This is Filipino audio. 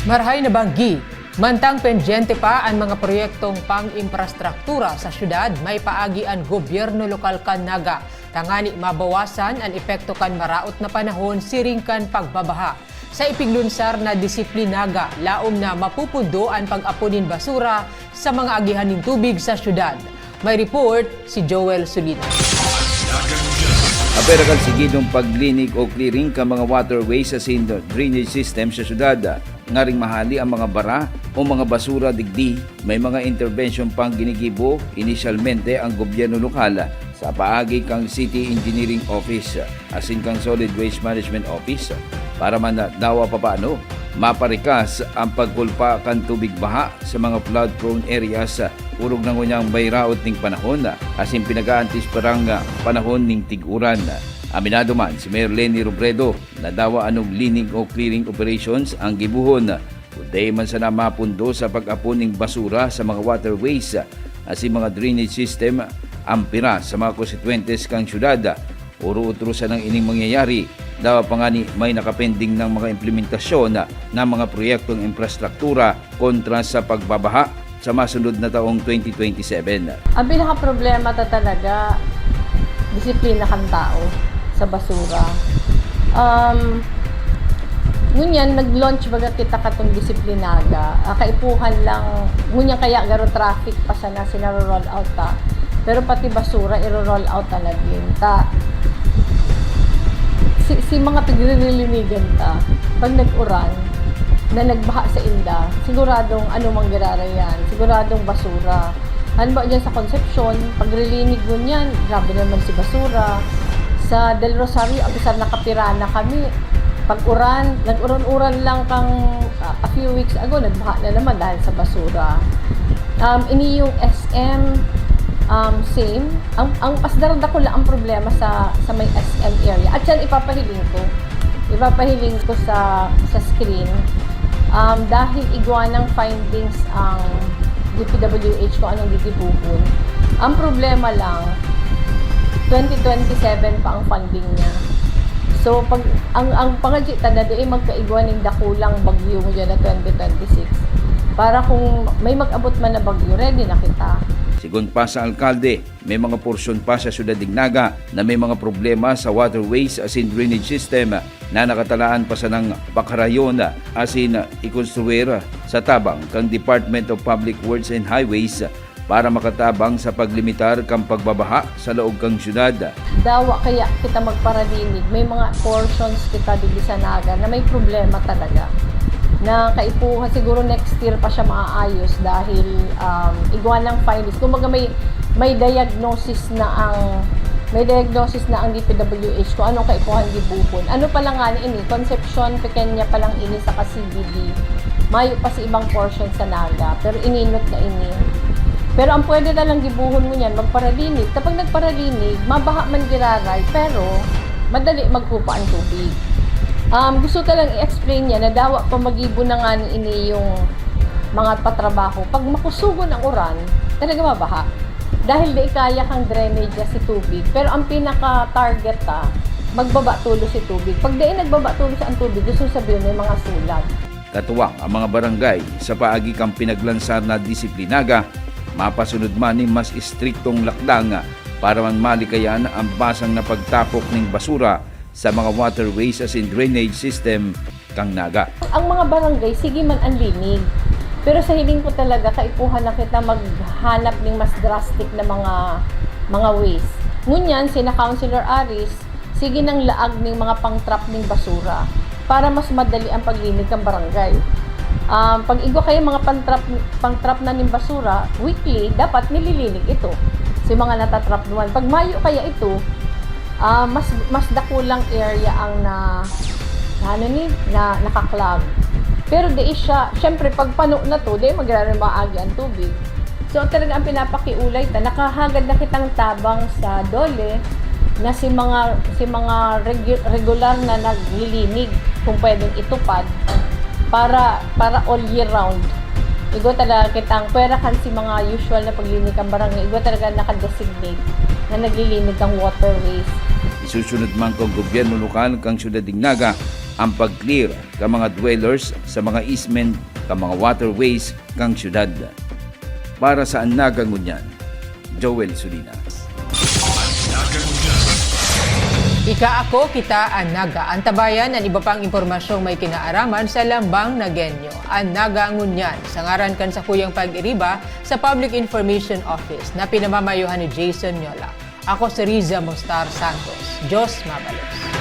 Marhay na banggi, mantang pendyente pa ang mga proyektong pang-infrastruktura sa syudad, may paagi ang gobyerno lokal kan Naga. Tangani mabawasan ang epekto kan maraot na panahon siring kan pagbabaha. Sa ipiglunsar na disiplinaga, laom na mapupundo ang pag-apunin basura sa mga agihan ng tubig sa syudad. May report si Joel Solina. Apera kan sigidong paglinig o clearing ka mga waterways sa drainage system sa syudad. Ngaring mahali ang mga bara o mga basura digdi, may mga intervention pang ginigibo inisyalmente ang gobyerno lokal sa paagi kang City Engineering Office asin kang Solid Waste Management Office para man dawa papaano maparikas ang pagkulpa kan tubig baha sa mga flood-prone areas urog ng unyang bayraot ning panahon asin pinag-aantis parang panahon ning tiguran. Aminado man si Mayor Lenny Robredo na dawa anong lining o clearing operations ang gibuhon kundi man sana mapundo sa pag-apon ning basura sa mga waterways asin mga drainage system ampira sa mga konstituentes kang syudad. Uro-utrosan ng ining mangyayari dawa pa nga ni may nakapending ng mga implementasyon ng mga proyektong infrastruktura kontra sa pagbabaha sa masunod na taong 2027. Ang pinaka-problema talaga, disiplina kang tao sa basura. Ngunyan, nag-launch baga kita katong disiplinaga. Kaipuhan lang, ngunyan kaya garo traffic pa sana sinaro-roll out ta. Pero pati basura, iro-roll out na din. Si mga tigrilinigan ta, pag nag-uran, na nagbaha sa inda, siguradong ano mangyarara yan, siguradong basura. Ano ba dyan sa Concepcion, pag relinig mo yan, grabe naman si basura. Sa Del Rosario, abisar nakapirana kami. Pag uran, nag-uran-uran lang kang a few weeks ago, nagbaha na naman dahil sa basura. Ini yung SM, same. Ang pasdaranda ko lang ang problema sa may SM area. At yan ipapahiling ko sa screen. Dahil iguanang findings ang DPWH ko anong gigibuhon. Ang problema lang, 2027 pa ang funding niya. So pag ang pangajita na di magkaiguan ng dakulang bagyo mo dyan na 2026. Para kung may mag-abot man na bagyo, ready na kita. Sigon pa sa alkalde, may mga porsyon pa sa syudad ng Naga na may mga problema sa waterways asin drainage system na nakatalaan pa sa ng pakarayon asin ikonstruer sa tabang kang Department of Public Works and Highways para makatabang sa paglimitar kang pagbabaha sa laog kang syudad. Dawa kaya kita magparadinig, may mga portions kita dito sa Naga na may problema talaga. Na kaipuhan siguro next year pa siya maaayos dahil iguan ng findings. Kumbaga may diagnosis na ang DPWH kung anong kaipuhan gibuhon. Ano pa lang nga ini, Concepcion, Pequeña pa lang ini sa CBD. Mayo pa sa ibang portion sa Naga, pero ininot na ini. Pero ang pwede na lang gibuhon mo niyan, magparalinig. Kapag nagparalinig, mabaha man giraray, pero madali magkupa ang tubig. Gusto ko lang i-explain niya na dawa pa mag-ibo na nga ini yung mga patrabaho. Pag makusugon ang uran, talaga mabaha. Dahil di kaya kang drainage si tubig. Pero ang pinaka-target magbaba tulo si tubig. Pag di nagbaba tulo ang tubig, gusto sabihin may mga sulag. Katuwang ang mga barangay sa paagi kang pinaglansar na disiplinaga, mapasunod man ni mas istriktong lakdang para man malikayan ang basang na pagtapok ng basura sa mga waterways as in drainage system kang Naga. Ang mga barangay, sige man ang linig. Pero sa hiling ko talaga, kaipuhan na kita maghanap ng mas drastic na mga ways. Ngunyan, sina Councilor Aris, sige nang laag ng mga pang-trap ng basura para mas madali ang paglinig ng barangay. Pag igwa kayo mga pang-trap na ng basura, weekly, dapat nililinig ito. So mga natatrap naman. Pag mayo kaya ito, mas dakulang area ang nakaklag. Pero di siya, syempre pag pano na to, di maagi ang tubig. So talaga ang pinapakiulay nakahagad na kitang tabang sa dole na si mga regular na naglilinig kung pwedeng itupad para all year round. Igo talaga kitang pera kan si mga usual na paglinig ang barangay. Igo talaga nakadesignate na naglilinig ang waterways. Isusunod man kang gobyerno lokal kang syudad ng Naga ang pag-clear ka mga dwellers sa mga easement ka mga waterways kang syudad. Para sa Anaga Ngunyan, Joel Sulina. Ika ako, kita, Anaga. Antabayan ang iba pang impormasyong may kinaaraman sa Lambang Nagenyo. Anaga Ngunyan, sa ngaran kan sa Kuyang Pag-iriba sa Public Information Office na pinamamayuhan ni Jason Nyola. Ako si Riza Mostar Santos. Diyos mabalos.